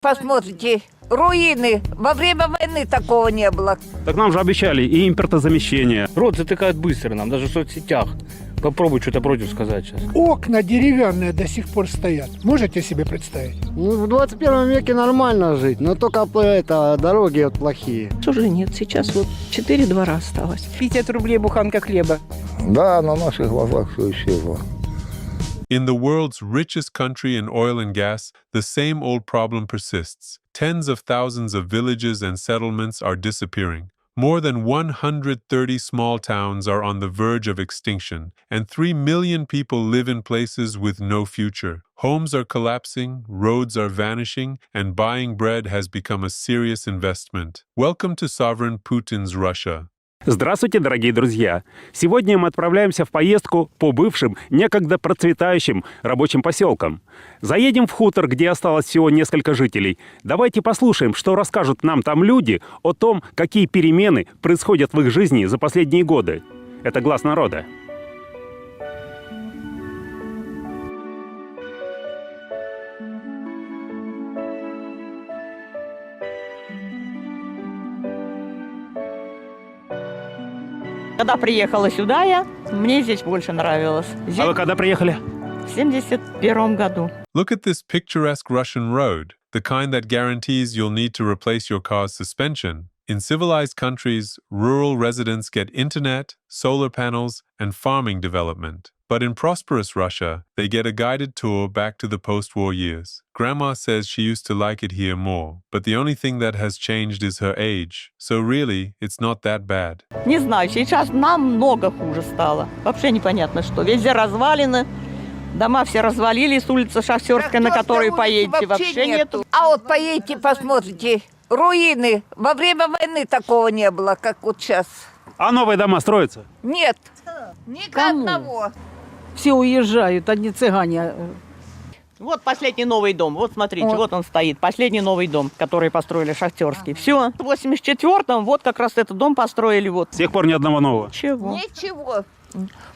Посмотрите, руины. Во время войны такого не было. Так нам же обещали и импортозамещение. Рот затыкают быстро нам, даже в соцсетях. Попробуй что-то против сказать сейчас. Окна деревянные до сих пор стоят. Можете себе представить? Ну, в 21 веке нормально жить, но только дороги вот плохие. Уже нет, сейчас вот 4 двора осталось. 50 рублей буханка хлеба. Да, на наших глазах все исчезло. In the world's richest country in oil and gas, the same old problem persists. Tens of thousands of villages and settlements are disappearing. More than 130 small towns are on the verge of extinction, and 3 million people live in places with no future. Homes are collapsing, roads are vanishing, and buying bread has become a serious investment. Welcome to sovereign Putin's Russia. Здравствуйте, дорогие друзья! Сегодня мы отправляемся в поездку по бывшим, некогда процветающим рабочим поселкам. Заедем в хутор, где осталось всего несколько жителей. Давайте послушаем, что расскажут нам там люди о том, какие перемены происходят в их жизни за последние годы. Это «Глаз народа». Когда приехала сюда мне здесь больше нравилось. А вы когда приехали? В 71 году. Look at this picturesque Russian road, the kind that guarantees you'll need to replace your car's suspension. In civilized countries, rural residents get internet, solar panels, and farming development. But in prosperous Russia, they get a guided tour back to the post-war years. Grandma says she used to like it here more, but the only thing that has changed is her age. So really, it's not that bad. Не знаю, сейчас намного хуже стало. Вообще непонятно что. Везде развалины, дома все развалились, улица Шахтерская, на которой поедете, вообще нету. А вот поедете, посмотрите, руины. Во время войны такого не было, как вот сейчас. А новые дома строятся? Нет, ни одного. Все уезжают, одни цыгане. Вот последний новый дом. Вот смотрите, вот он стоит. Последний новый дом, который построили Шахтерский. Все. В 84-м вот как раз этот дом построили. Вот. С тех пор ни одного нового. Чего? Ничего.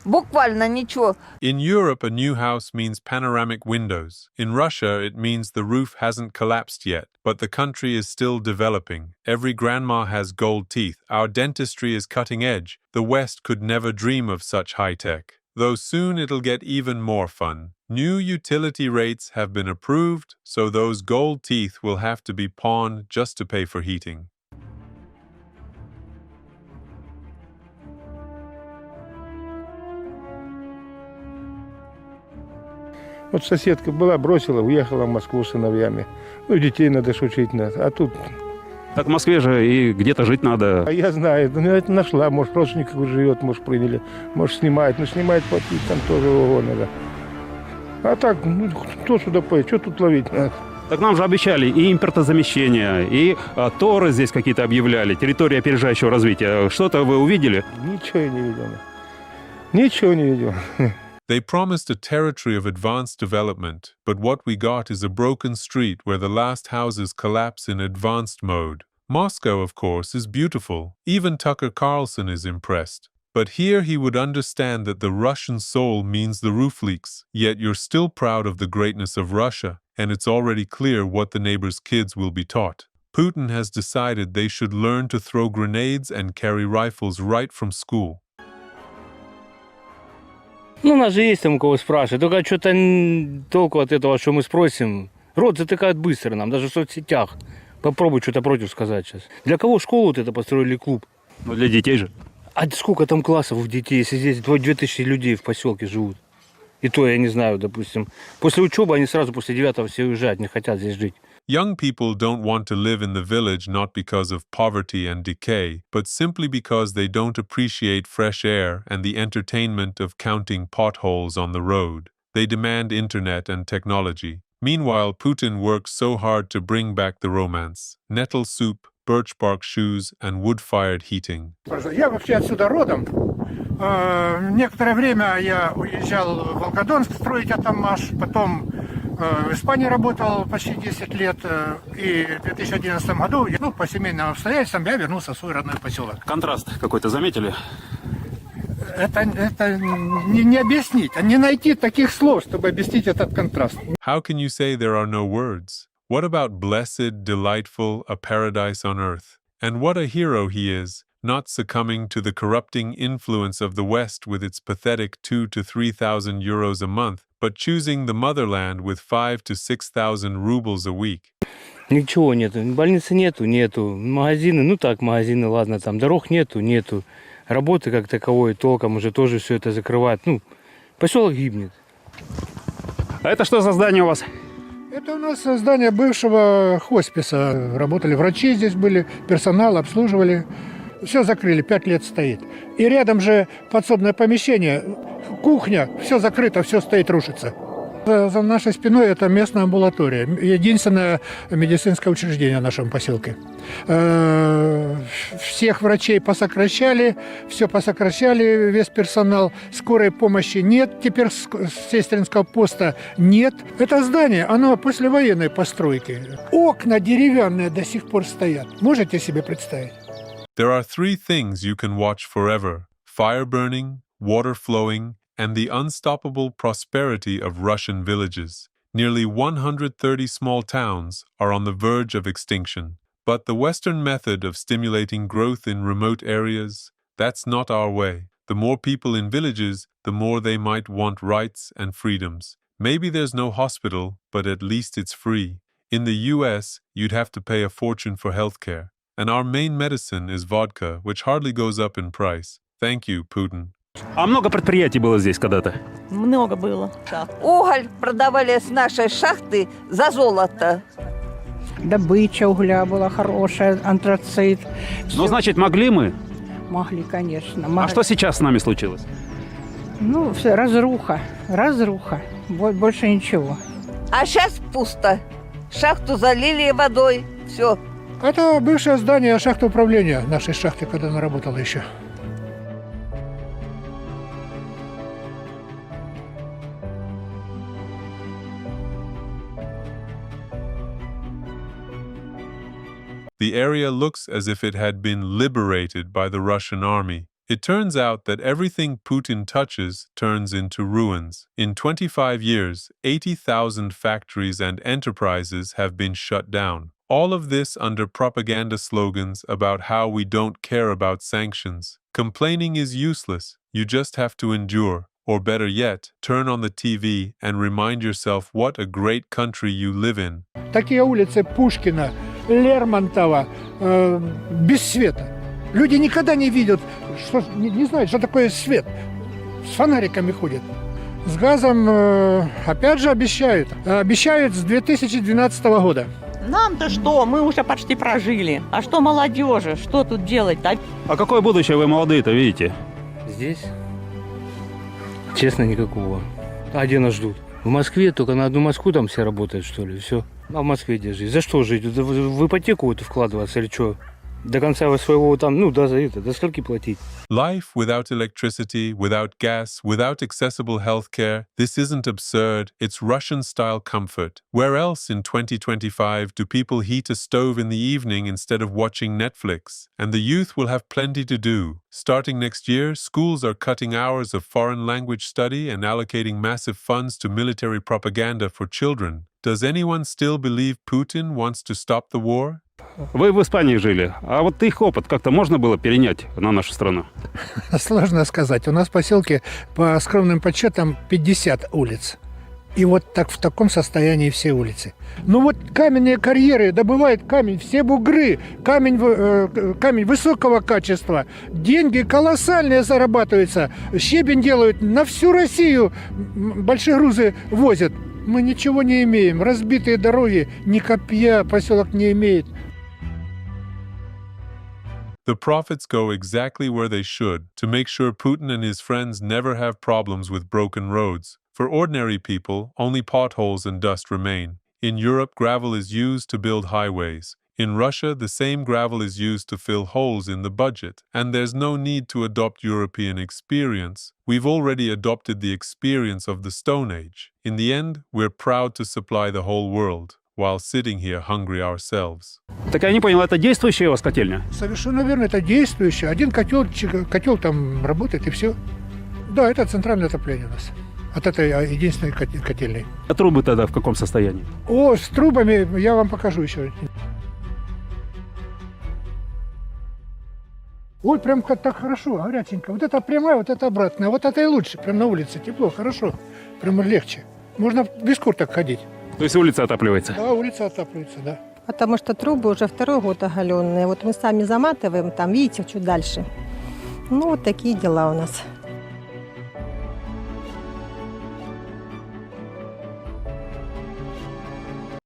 Буквально ничего. In Europe, a new house means panoramic windows. In Russia, it means the roof hasn't collapsed yet, but the country is still developing. Every grandma has gold teeth. Our dentistry is cutting edge. The West could never dream of such high tech. Though soon it'll get even more fun. New utility rates have been approved, so those gold teeth will have to be pawned just to pay for heating. Вот соседка была, бросила, уехала в Москву с сыновьями. Ну, детей надо ж учить надо. А тут... Так в Москве же и где-то жить надо. А я знаю, ну, это нашла, может, родственников живет, может, приняли, может, снимает. Ну, снимает, платить там тоже ого надо. А так, ну, кто сюда поедет, что тут ловить надо? Так нам же обещали и импортозамещение, и торы здесь какие-то объявляли, территория опережающего развития. Что-то вы увидели? Ничего я не видел. Ничего не видел. They promised a territory of advanced development, but what we got is a broken street where the last houses collapse in advanced mode. Moscow, of course, is beautiful. Even Tucker Carlson is impressed. But here he would understand that the Russian soul means the roof leaks, yet you're still proud of the greatness of Russia, and it's already clear what the neighbors' kids will be taught. Putin has decided they should learn to throw grenades and carry rifles right from school. Ну, у нас же есть там у кого спрашивать. Только что-то толку от этого, что мы спросим. Рот затыкают быстро нам, даже в соцсетях. Попробуй что-то против сказать сейчас. Для кого школу вот это построили, клуб? Ну, для детей же. А сколько там классов у детей, если здесь 2000 людей в поселке живут? И то, я не знаю, допустим. После учебы они сразу после 9-го все уезжают, не хотят здесь жить. Young people don't want to live in the village not because of poverty and decay, but simply because they don't appreciate fresh air and the entertainment of counting potholes on the road. They demand internet and technology. Meanwhile, Putin works so hard to bring back the romance. Nettle soup, birch bark shoes, and wood-fired heating. Я вообще отсюда родом. Некоторое время я уезжал в Волгодонск строить атомаш, потом в Испании работал почти 10 лет, и в 2011 году, по семейным обстоятельствам, я вернулся в свой родной поселок. Контраст какой-то заметили? Это не объяснить, не найти таких слов, чтобы объяснить этот контраст. How can you say there are no words? What about blessed, delightful, a paradise on earth? And what a hero he is, not succumbing to the corrupting influence of the West with its pathetic 2,000 to 3,000 euros a month, but choosing the motherland with 5,000 to 6,000 rubles a week. Ничего нету, больницы нету, магазины, ну так, магазины, ладно, там дорог нету, работы как таковой толком уже тоже все это закрывает, ну, поселок гибнет. А это что за здание у вас? Это у нас здание бывшего хосписа. Работали врачи здесь были, персонал обслуживали. Все закрыли, 5 лет стоит. И рядом же подсобное помещение, кухня, все закрыто, все стоит, рушится. За нашей спиной это местная амбулатория. Единственное медицинское учреждение в нашем поселке. Всех врачей посокращали, все посокращали, весь персонал. Скорой помощи нет, теперь сестринского поста нет. Это здание, оно послевоенной постройки. Окна деревянные до сих пор стоят. Можете себе представить? There are 3 things you can watch forever: fire burning, water flowing, and the unstoppable prosperity of Russian villages. Nearly 130 small towns are on the verge of extinction. But the Western method of stimulating growth in remote areas, that's not our way. The more people in villages, the more they might want rights and freedoms. Maybe there's no hospital, but at least it's free. In the US, you'd have to pay a fortune for healthcare. And our main medicine is vodka, which hardly goes up in price. Thank you, Putin. А много предприятий было здесь когда-то? Много было. Уголь продавали с нашей шахты за золото. Добыча угля была хорошая, антрацит. Ну, значит, могли мы? Могли, конечно. А что сейчас с нами случилось? Ну, все, разруха. Больше ничего. А сейчас пусто. Шахту залили водой, все. Это бывшее здание шахты управления нашей шахты, когда она работала еще. The area looks as if it had been liberated by the Russian army. It turns out that everything Putin touches turns into ruins. In 25 years, 80,000 factories and enterprises have been shut down. All of this under propaganda slogans about how we don't care about sanctions. Complaining is useless. You just have to endure. Or better yet, turn on the TV and remind yourself what a great country you live in. Такие улицы Пушкина, Лермонтова, без света. Люди никогда не видят, не знают, что такое свет. С фонариками ходят. С газом, опять же, обещают. Обещают с 2012 года. Нам-то что? Мы уже почти прожили. А что молодежи? Что тут делать-то? А какое будущее вы молодые-то видите? Здесь? Честно, никакого. А где нас ждут? В Москве только на одну Москву там все работают, что ли, все. А в Москве где жить? За что жить? В ипотеку это вкладываться или что? До конца своего там, ну, до скольки платить? Life without electricity, without gas, without accessible healthcare, this isn't absurd, it's Russian-style comfort. Where else in 2025 do people heat a stove in the evening instead of watching Netflix? And the youth will have plenty to do. Starting next year, schools are cutting hours of foreign language study and allocating massive funds to military propaganda for children. Does anyone still believe Putin wants to stop the war? Вы в Испании жили, а вот их опыт как-то можно было перенять на нашу страну? Сложно сказать. У нас в поселке, по скромным подсчетам, 50 улиц. И вот так в таком состоянии все улицы. Ну вот каменные карьеры, добывают камень, все бугры, камень высокого качества. Деньги колоссальные зарабатываются. Щебень делают на всю Россию. Большие грузы возят. Мы ничего не имеем. Разбитые дороги, ни копья поселок не имеет. The profits go exactly where they should to make sure Putin and his friends never have problems with broken roads. For ordinary people, only potholes and dust remain. In Europe, gravel is used to build highways. In Russia, the same gravel is used to fill holes in the budget, and there's no need to adopt European experience. We've already adopted the experience of the Stone Age. In the end, we're proud to supply the whole world, while sitting here hungry ourselves. Так я не понял, это действующая у вас котельня? Совершенно верно, это действующее. Один котел там работает и все. Да, это центральное отопление у нас. от этой единственной котельной. А трубы тогда в каком состоянии? О, с трубами я вам покажу еще. Ой, прям так хорошо, горяченько. Вот это прямая, вот это обратная. Вот это и лучше. Прям на улице тепло, хорошо. Прям легче. Можно без курток ходить. То есть улица отапливается? Да, улица отапливается, да. Потому что трубы уже второй год оголенные. Вот мы сами заматываем, там, видите, чуть дальше. Ну, вот такие дела у нас.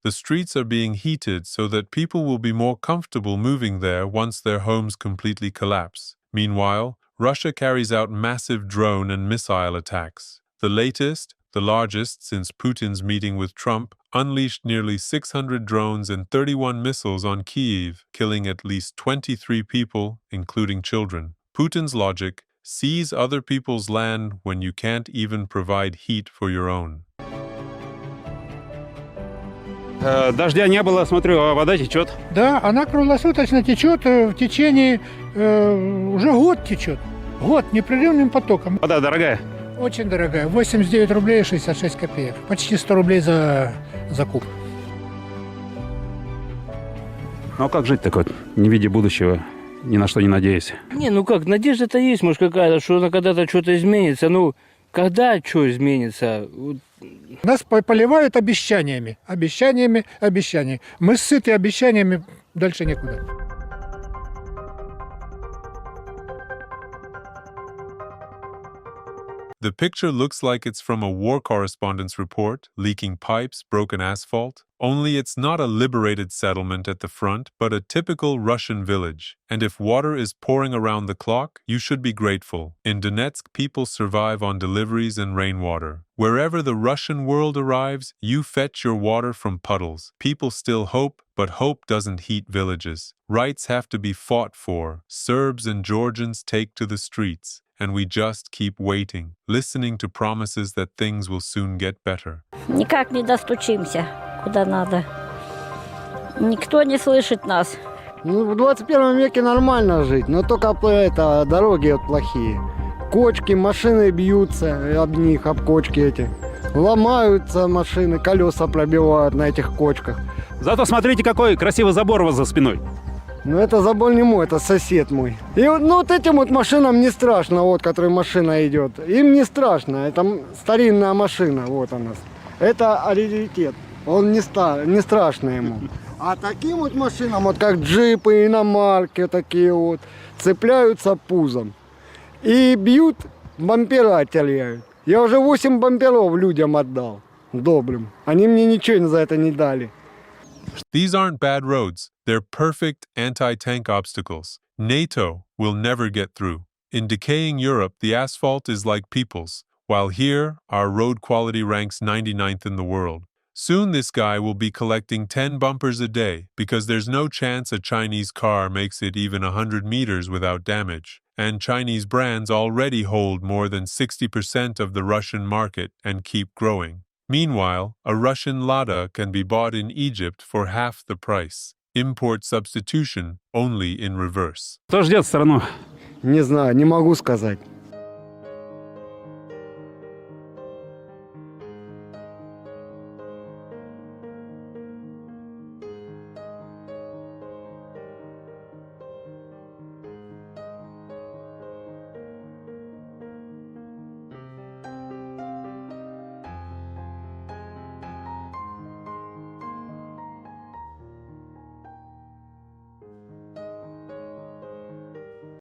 The streets are being heated so that people will be more comfortable moving there once their homes completely collapse. Meanwhile, Russia carries out massive drone and missile attacks. The latest, the largest since Putin's meeting with Trump, unleashed nearly 600 drones and 31 missiles on Kyiv, killing at least 23 people, including children. Putin's logic: seize other people's land when you can't even provide heat for your own. Дождя не было, смотрю, а вода течет. Да, она круглосуточно течет в течение, уже год течет. Год непрерывным потоком. Вода дорогая? Очень дорогая. 89 рублей 66 копеек. Почти 100 рублей за куб. Ну а как жить так вот, не видя будущего, ни на что не надеясь? Не, ну как, надежда-то есть, может, какая-то, что когда-то что-то изменится. Ну, когда что изменится? Нас поливают обещаниями. Обещаниями. Мы сыты обещаниями, дальше некуда. The picture looks like it's from a war correspondent's report, leaking pipes, broken asphalt. Only it's not a liberated settlement at the front, but a typical Russian village. And if water is pouring around the clock, you should be grateful. In Donetsk, people survive on deliveries and rainwater. Wherever the Russian world arrives, you fetch your water from puddles. People still hope, but hope doesn't heat villages. Rights have to be fought for. Serbs and Georgians take to the streets. And we just keep waiting, listening to promises that things will soon get better. Никак не достучимся, куда надо. Никто не слышит нас. Ну, в 21 веке нормально жить, но только дороги вот плохие. Кочки, машины бьются об них, об кочки эти. Ломаются машины, колеса пробивают на этих кочках. Зато смотрите, какой красивый забор у вас за спиной. Ну, это забор не мой, это сосед мой. И вот этим вот машинам не страшно, вот, которой машина идет. Им не страшно, это старинная машина, вот она. Это раритет, он не страшно ему. А таким вот машинам, вот как джипы, иномарки такие вот, цепляются пузом. И бьют, бампера теряют. Я уже 8 бамперов людям отдал, добрым. Они мне ничего за это не дали. These aren't bad roads. They're perfect anti-tank obstacles. NATO will never get through. In decaying Europe, the asphalt is like people's, while here, our road quality ranks 99th in the world. Soon this guy will be collecting 10 bumpers a day because there's no chance a Chinese car makes it even 100 meters without damage. And Chinese brands already hold more than 60% of the Russian market and keep growing. Meanwhile, a Russian Lada can be bought in Egypt for half the price. Import substitution only in reverse. Кто ждет страну? Не знаю, не могу сказать.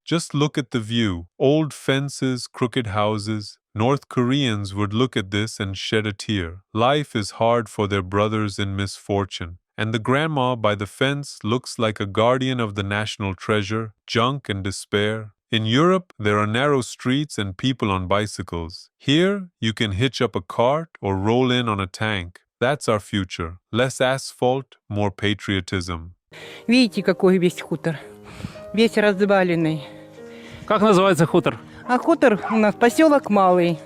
Just look at the view. Old fences, crooked houses. North Koreans would look at this and shed a tear. Life is hard for their brothers in misfortune. And the grandma by the fence looks like a guardian of the national treasure, junk and despair. In Europe, there are narrow streets and people on bicycles. Here, you can hitch up a cart or roll in on a tank. That's our future. Less asphalt, more patriotism. Видите, какой весь хутор. Весь разваленный. Как называется хутор? А хутор у нас поселок Малый.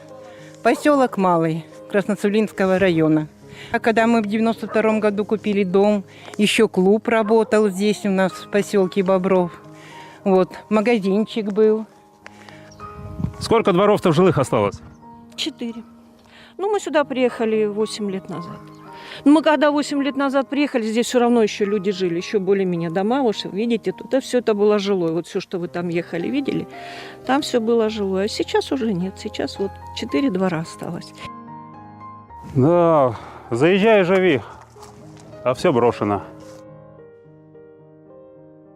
Поселок Малый Красносулинского района. А когда мы в 92 году купили дом, еще клуб работал здесь у нас в поселке Бобров. Вот, магазинчик был. Сколько дворов-то жилых осталось? 4. Ну, мы сюда приехали 8 лет назад. Но мы когда 8 лет назад приехали, здесь все равно еще люди жили, еще более-менее дома, вот видите, тут все это было жилое. Вот все, что вы там ехали, видели, там все было жилое. А сейчас уже нет, сейчас вот 4 двора осталось. Да, заезжай, живи, а все брошено.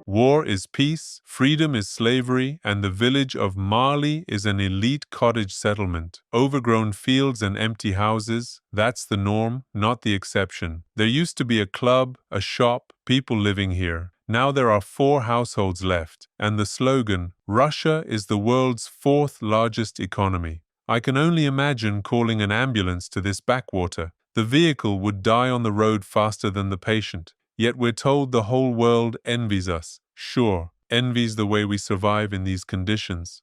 War is peace, freedom is slavery, and the village of Mali is an elite cottage settlement. Overgrown fields and empty houses, that's the norm, not the exception. There used to be a club, a shop, people living here. Now there are 4 households left, and the slogan, Russia is the world's 4th largest economy. I can only imagine calling an ambulance to this backwater. The vehicle would die on the road faster than the patient. Yet we're told the whole world envies us. Sure, envies the way we survive in these conditions.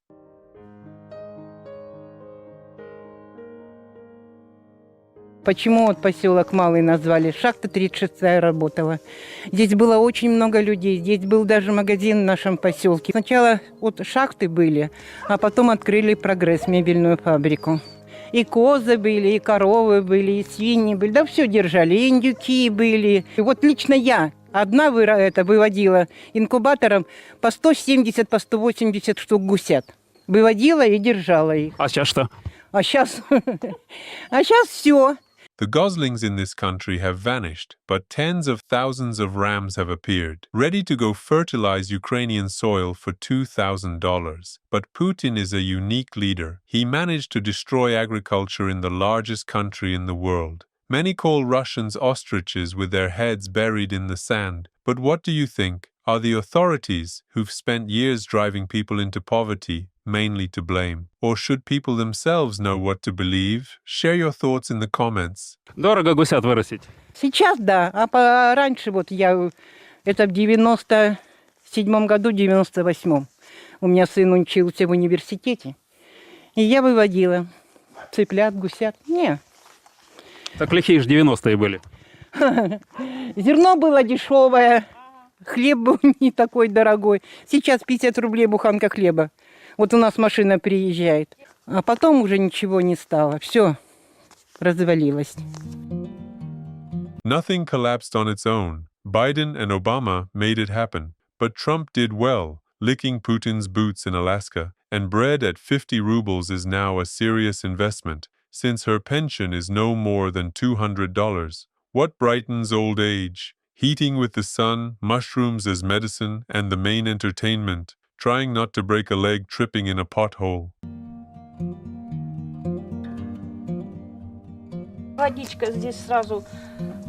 Почему вот поселок Малый назвали? Шахта 36-я работала. Здесь было очень много людей. Здесь был даже магазин в нашем поселке. Сначала вот шахты были, а потом открыли «Прогресс», мебельную фабрику. И козы были, и коровы были, и свиньи были. Да все держали, и индюки были. И вот лично я одна выводила инкубатором по 170, по 180 штук гусят. Выводила и держала их. А сейчас что? А сейчас все. The goslings in this country have vanished, but tens of thousands of rams have appeared, ready to go fertilize Ukrainian soil for $2,000. But Putin is a unique leader. He managed to destroy agriculture in the largest country in the world. Many call Russians ostriches with their heads buried in the sand. But what do you think? Are the authorities, who've spent years driving people into poverty, mainly to blame? Or should people themselves know what to believe? Share your thoughts in the comments. Дорого гусят вырастить. Сейчас да, а раньше вот я, это в 97 году, 98-м. У меня сын учился в университете, и я выводила цыплят, гусят. Не. Так лихие ж 90-е были. Зерно было дешевое, хлеб был не такой дорогой. Сейчас 50 рублей буханка хлеба. Вот у нас машина приезжает. А потом уже ничего не стало. Все развалилось. Nothing collapsed on its own. Biden and Obama made it happen. But Trump did well, licking Putin's boots in Alaska. And bread at 50 rubles is now a serious investment, since her pension is no more than $200. What brightens old age? Heating with the sun, mushrooms as medicine, and the main entertainment, trying not to break a leg tripping in a pothole. Водичка здесь сразу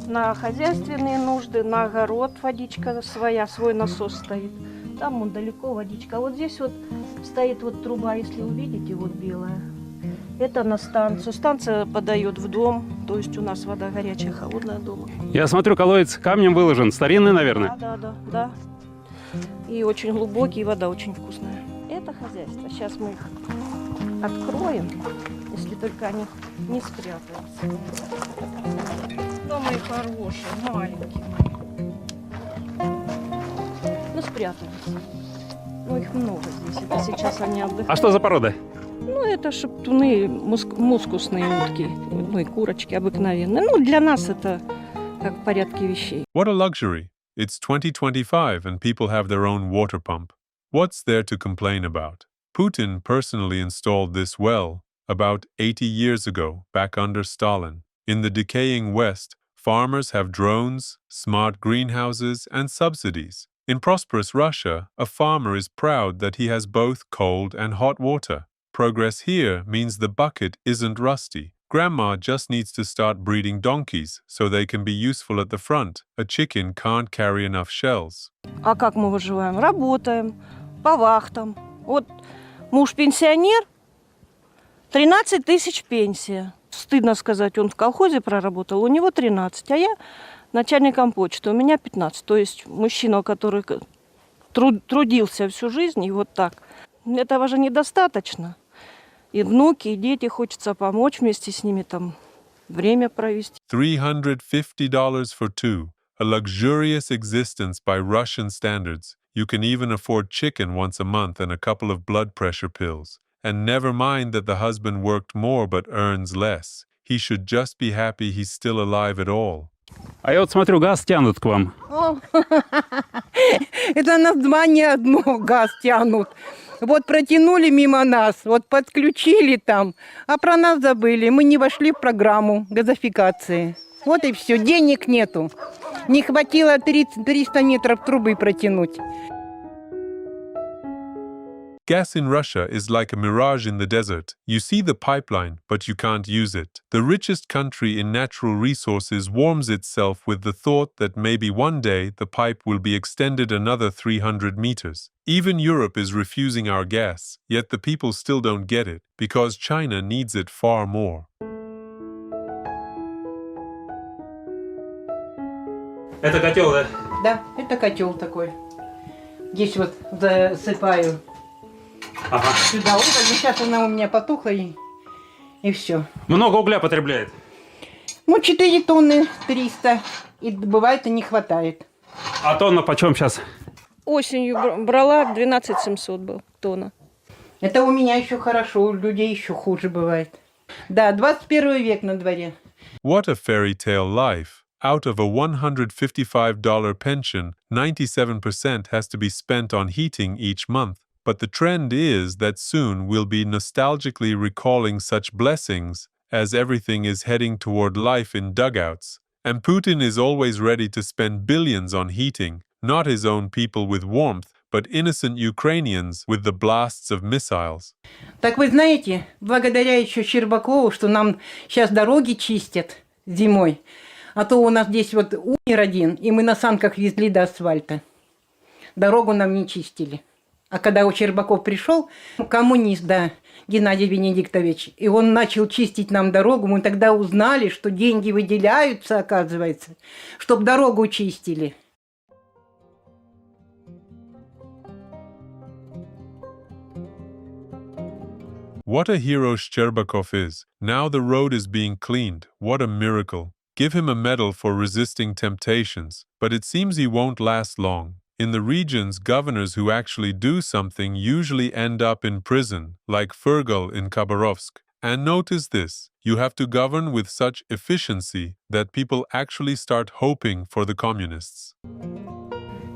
на хозяйственные нужды, на огород водичка своя, свой насос стоит. Там вон далеко водичка. А вот здесь вот стоит вот труба, если увидите, вот белая. Это на станцию. Станция подает в дом, то есть у нас вода горячая, холодная дома. Я смотрю, колодец камнем выложен, старинный, наверное. Да. И очень глубокий, и вода очень вкусная. Это хозяйство. Сейчас мы их откроем, если только они не спрятаются. Ну, мои хорошие, маленькие. Ну, спрятались. Ну, их много здесь. Это сейчас они отдыхают. А что за порода? Ну, это шептуны, мускусные утки, ну и курочки обыкновенные. Ну, для нас это как в порядке вещей. What a luxury! It's 2025 and people have their own water pump. What's there to complain about? Putin personally installed this well about 80 years ago, back under Stalin. In the decaying West, farmers have drones, smart greenhouses, and subsidies. In prosperous Russia, a farmer is proud that he has both cold and hot water. Progress here means the bucket isn't rusty. Grandma just needs to start breeding donkeys so they can be useful at the front. A chicken can't carry enough shells. А как мы выживаем? Работаем по вахтам. Вот муж пенсионер, 13 тысяч пенсия. Стыдно сказать, он в колхозе проработал, у него 13, а я начальником почты, у меня 15. То есть мужчина, который трудился всю жизнь, и вот так. Этого же недостаточно. И внуки, и дети, хочется помочь вместе с ними там время провести. $350 for two. A luxurious existence by Russian standards. You can even afford chicken once a month and a couple of blood pressure pills. And never mind that the husband worked more but earns less. he should just be happy he's still alive at all. А я вот смотрю, газ тянут к вам. Это название одно, газ тянут. Вот протянули мимо нас, вот подключили там, а про нас забыли. Мы не вошли в программу газификации. Вот и все, денег нету. Не хватило 300 метров трубы протянуть. Gas in Russia is like a mirage in the desert. You see the pipeline, but you can't use it. The richest country in natural resources warms itself with the thought that maybe one day the pipe will be extended another 300 meters. Even Europe is refusing our gas, yet the people still don't get it, because China needs it far more. Это котел, да? Да, это котел такой. Здесь вот засыпаю. Ага. Сюда уголь. Сейчас она у меня потухла и все. Много угля потребляет? Ну, 4 тонны 300. И бывает и не хватает. А тонна почем сейчас? Осенью брала 12 700 был тонна. Это у меня еще хорошо, у людей еще хуже бывает. Да, 21 век на дворе. What a fairy tale life. Out of a $155 pension, 97% has to be spent on heating each month. But the trend is that soon we'll be nostalgically recalling such blessings as everything is heading toward life in dugouts. And Putin is always ready to spend billions on heating, not his own people with warmth, but innocent Ukrainians with the blasts of missiles. Так вы знаете, благодаря еще Щербакову, что нам сейчас дороги чистят зимой, а то у нас здесь вот умер один, и мы на санках везли до асфальта. Дорогу нам не чистили. А когда у Щербаков пришел, коммунист, да, Геннадий Венедиктович, и он начал чистить нам дорогу, мы тогда узнали, что деньги выделяются, оказывается, чтобы дорогу чистили. What a hero Shcherbakov is. Now the road is being cleaned. What a miracle. Give him a medal for resisting temptations, but it seems he won't last long. In the regions, governors who actually do something usually end up in prison, like Fergal in Khabarovsk. And notice this, you have to govern with such efficiency that people actually start hoping for the communists.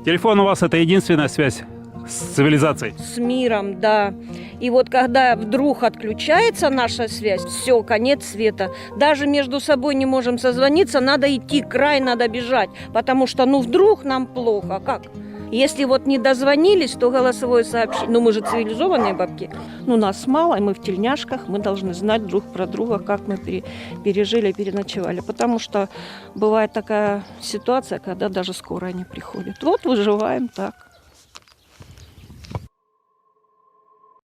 Телефон у вас — это единственная связь с цивилизацией? С миром, да. И вот когда вдруг отключается наша связь, все, конец света. Даже между собой не можем созвониться, надо идти, край надо бежать, потому что, вдруг нам плохо, как? Если вот не дозвонились, то голосовое сообщение. Мы же цивилизованные бабки. Нас мало, и мы в тельняшках, мы должны знать друг про друга, как мы пережили, переночевали. Потому что бывает такая ситуация, когда даже скорая не приходит. Вот выживаем так.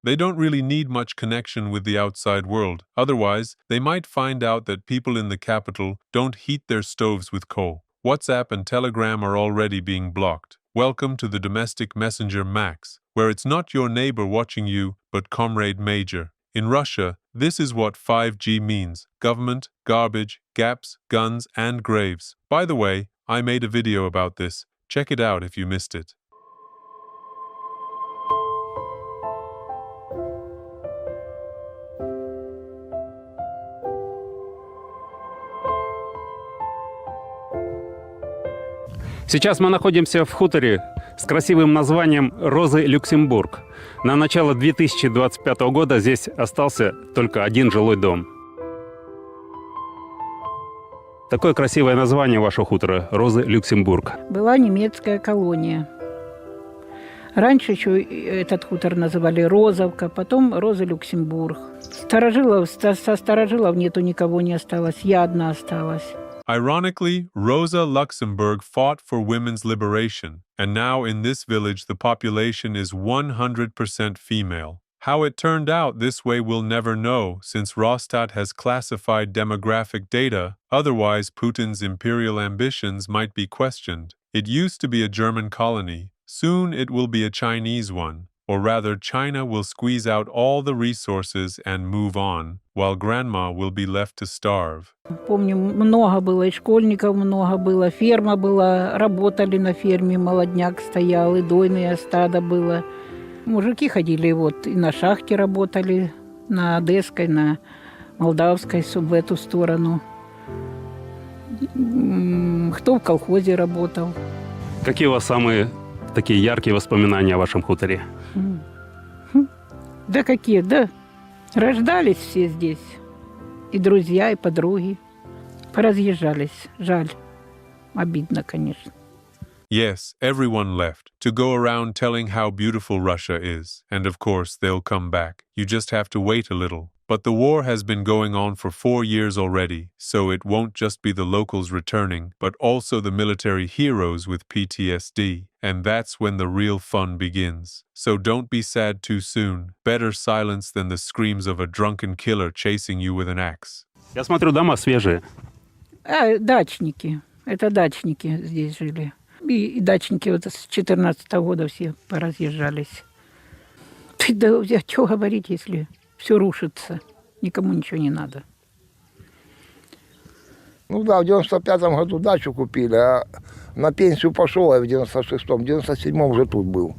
They don't really need much connection with the outside world. Otherwise, they might find out that people in the capital don't heat their stoves with coal. WhatsApp and Telegram are already being blocked. Welcome to the domestic messenger Max, where it's not your neighbor watching you, but Comrade Major. In Russia, this is what 5G means: government, garbage, gaps, guns, and graves. By the way, I made a video about this. Check it out if you missed it. Сейчас мы находимся в хуторе с красивым названием «Розы Люксембург». На начало 2025 года здесь остался только один жилой дом. Такое красивое название вашего хутора – «Розы Люксембург». Была немецкая колония. Раньше еще этот хутор называли Розовка, потом Роза Люксембург. Со старожилов нету, никого не осталось, я одна осталась. Ironically, Rosa Luxemburg fought for women's liberation, and now in this village the population is 100% female. How it turned out this way we'll never know, since Rosstat has classified demographic data, otherwise Putin's imperial ambitions might be questioned. It used to be a German colony, soon it will be a Chinese one. Or rather, China will squeeze out all the resources and move on, while grandma will be left to starve. Помню, много было, и школьников много было, ферма была, работали на ферме, молодняк стоял, и дойное стадо было. Мужики ходили, и на шахте работали, на Одесской, на Молдавской в эту сторону. Кто в колхозе работал. Какие у вас самые такие яркие воспоминания о вашем хуторе? Да какие, да. Рождались все здесь. И друзья, и подруги. Поразъезжались. Жаль. Обидно, конечно. Yes, everyone left to go around telling how beautiful Russia is, and of course they'll come back. You just have to wait a little. But the war has been going on for 4 years already, so it won't just be the locals returning, but also the military heroes with PTSD, and that's when the real fun begins. So don't be sad too soon. Better silence than the screams of a drunken killer chasing you with an axe. Я смотрю, дома свежие. Дачники. Это дачники здесь жили. И дачники вот с 14-го года все поразъезжались. Да, что говорить, если все рушится, никому ничего не надо. Ну да, в 95-м году дачу купили, а на пенсию пошел я в 96-м, в 97-м уже тут был.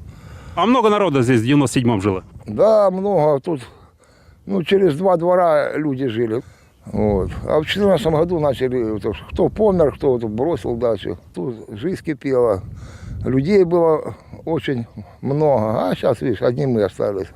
А много народа здесь в 97-м жило? Да, много. Тут, через 2 двора люди жили. Вот. А в 14 году начали, кто помер, кто бросил дачу. Тут жизнь кипела, людей было очень много, а сейчас, видишь, одни мы остались.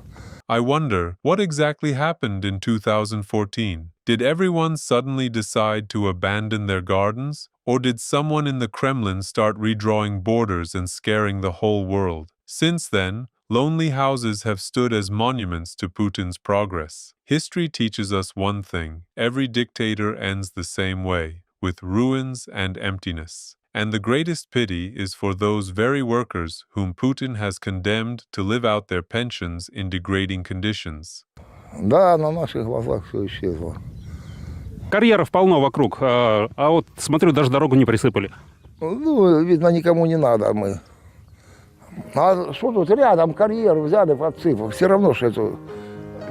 I wonder, what exactly happened in 2014? Did everyone suddenly decide to abandon their gardens? Or did someone in the Kremlin start redrawing borders and scaring the whole world? Since then, lonely houses have stood as monuments to Putin's progress. History teaches us one thing: every dictator ends the same way, with ruins and emptiness. And the greatest pity is for those very workers whom Putin has condemned to live out their pensions in degrading conditions. Да, на наших глазах все исчезло. Карьеров полно вокруг, а вот, смотрю, даже дорогу не присыпали. Видно, никому не надо мы. А что тут рядом карьер взяли, подсыпали. Все равно, что это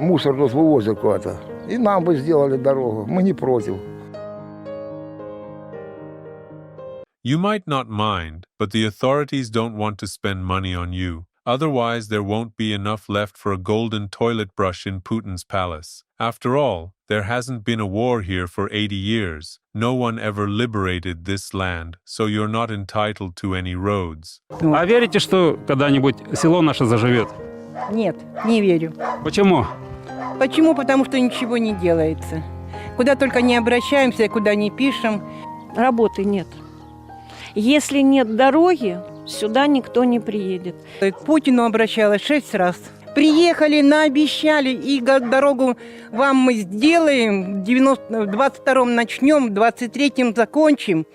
мусор тут вывозят куда-то. И нам бы сделали дорогу, мы не против. You might not mind, but the authorities don't want to spend money on you. Otherwise, there won't be enough left for a golden toilet brush in Putin's palace. After all, there hasn't been a war here for 80 years. No one ever liberated this land, so you're not entitled to any roads. А верите, что когда-нибудь село наше заживет? Нет, не верю. Почему? Почему? Потому что ничего не делается. Куда только не обращаемся, куда не пишем. Работы нет. Если нет дороги, сюда никто не приедет. К Путину обращалась 6 раз. Приехали, наобещали, и дорогу вам мы сделаем, в 22-м начнем, в 23-м закончим,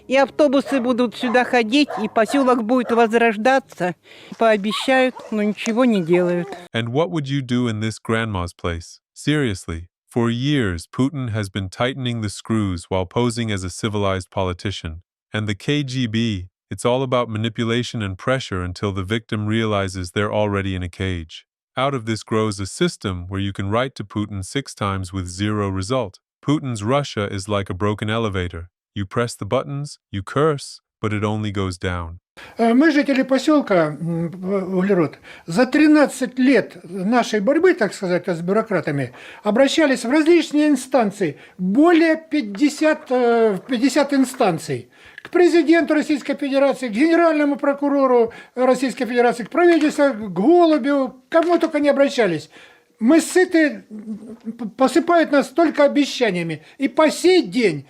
и автобусы будут сюда ходить, и поселок будет возрождаться. Пообещают, но ничего не делают. And what would you do in this grandma's place? Seriously, for years Putin has been tightening the screws while posing as a civilized politician. And the KGB, it's all about manipulation and pressure until the victim realizes they're already in a cage. Out of this grows a system where you can write to Putin 6 times with 0 result. Putin's Russia is like a broken elevator. You press the buttons, you curse, but it only goes down. Мы, жители поселка Углерод, за 13 лет нашей борьбы, так сказать, с бюрократами, обращались в различные инстанции, более 50 инстанций. К президенту Российской Федерации, к генеральному прокурору Российской Федерации, к правительству, к Голубю, к кому только не обращались. Мы сыты, посыпают нас только обещаниями. И по сей день.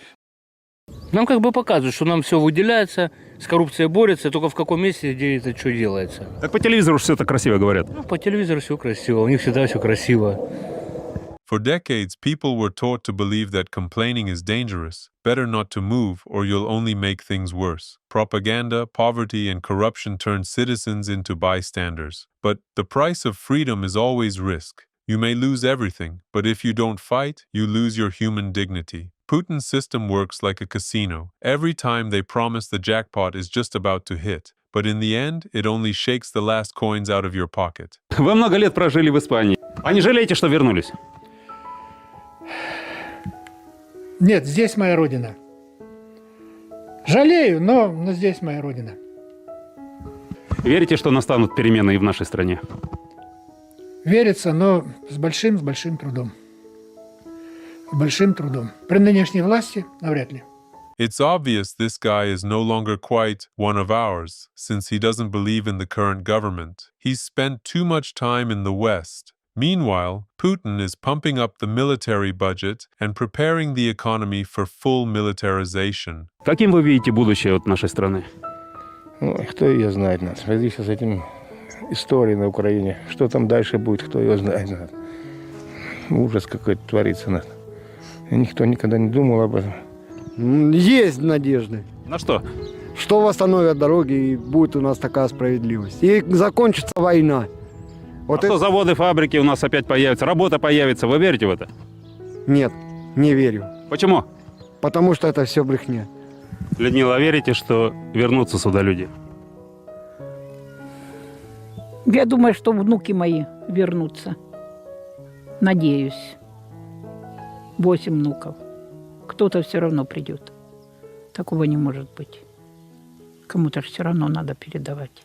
Нам как бы показывают, что нам все выделяется, с коррупцией борется, только в каком месте, где это что делается. Так по телевизору все так красиво говорят. Ну, по телевизору все красиво, у них всегда все красиво. For decades, people were taught to believe that complaining is dangerous. Better not to move, or you'll only make things worse. Propaganda, poverty, and corruption turn citizens into bystanders. But the price of freedom is always risk. You may lose everything, but if you don't fight, you lose your human dignity. Putin's system works like a casino. Every time they promise the jackpot is just about to hit. But in the end, it only shakes the last coins out of your pocket. Вы много лет прожили в Испании. А не жалеете, что вернулись? Нет, здесь моя родина. Жалею, но здесь моя родина. Верите, что настанут перемены и в нашей стране? Верится, но с большим трудом. большим трудом. При нынешней власти навряд ли. It's obvious this guy is no longer quite one of ours, since he doesn't believe in the current government. He's spent too much time in the West. Meanwhile, Putin is pumping up the military budget and preparing the economy for full militarization. Каким вы видите будущее от нашей страны? Ой, кто ее знает нас? Смотри, с этим историей на Украине. Что там дальше будет, кто ее знает. Ужас какой-то творится. Никто никогда не думал об этом. Есть надежды. На что? Что восстановят дороги и будет у нас такая справедливость. И закончится война. Вот Что заводы, фабрики у нас опять появятся, работа появится. Вы верите в это? Нет, не верю. Почему? Потому что это все брехня. Людмила, верите, что вернутся сюда люди? Я думаю, что внуки мои вернутся. Надеюсь. 8 внуков. Кто-то все равно придет. Такого не может быть. Кому-то все равно надо передавать.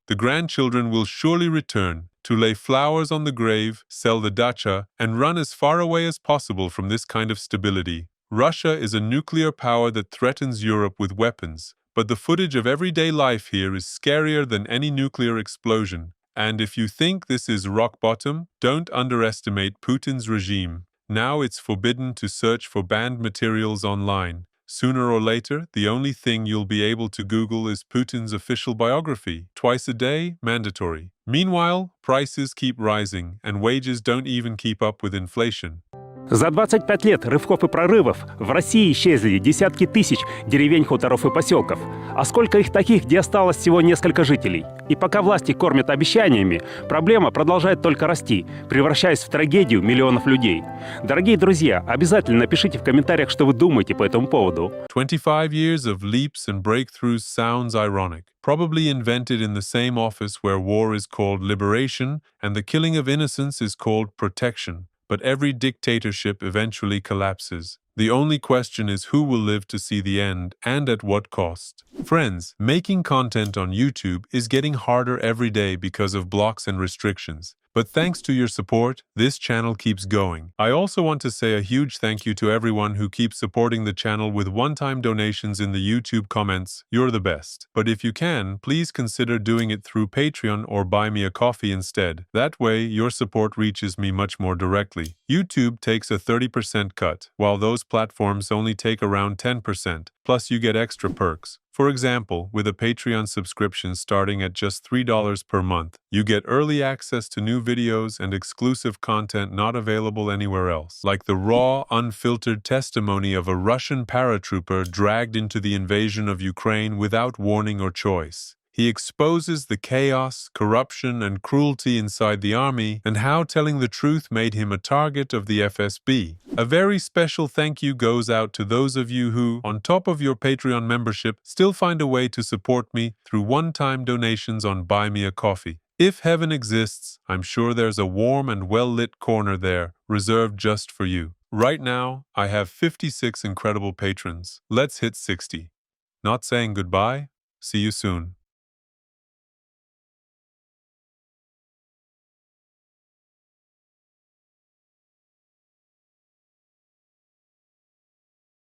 The grandchildren will surely return to lay flowers on the grave, sell the dacha, and run as far away as possible from this kind of stability. Russia is a nuclear power that threatens Europe with weapons, but the footage of everyday life here is scarier than any nuclear explosion. And if you think this is rock bottom, don't underestimate Putin's regime. Now it's forbidden to search for banned materials online. Sooner or later, the only thing you'll be able to Google is Putin's official biography. Twice a day, mandatory. Meanwhile, prices keep rising, and wages don't even keep up with inflation. За 25 лет рывков и прорывов в России исчезли десятки тысяч деревень, хуторов и поселков. А сколько их таких, где осталось всего несколько жителей? И пока власти кормят обещаниями, проблема продолжает только расти, превращаясь в трагедию миллионов людей. Дорогие друзья, обязательно напишите в комментариях, что вы думаете по этому поводу. 25 years of leaps and breakthroughs sounds ironic. Probably invented in the same office where war is called liberation and the killing of innocents is called protection. But every dictatorship eventually collapses. The only question is who will live to see the end and at what cost. Friends, making content on YouTube is getting harder every day because of blocks and restrictions. But thanks to your support, this channel keeps going. I also want to say a huge thank you to everyone who keeps supporting the channel with one-time donations in the YouTube comments. You're the best. But if you can, please consider doing it through Patreon or buy me a coffee instead. That way, your support reaches me much more directly. YouTube takes a 30% cut, while those platforms only take around 10%. Plus, you get extra perks. For example, with a Patreon subscription starting at just $3 per month, you get early access to new videos and exclusive content not available anywhere else, like the raw, unfiltered testimony of a Russian paratrooper dragged into the invasion of Ukraine without warning or choice. He exposes the chaos, corruption, and cruelty inside the army and how telling the truth made him a target of the FSB. A very special thank you goes out to those of you who, on top of your Patreon membership, still find a way to support me through one-time donations on Buy Me a Coffee. If heaven exists, I'm sure there's a warm and well-lit corner there, reserved just for you. Right now, I have 56 incredible patrons. Let's hit 60. Not saying goodbye. See you soon.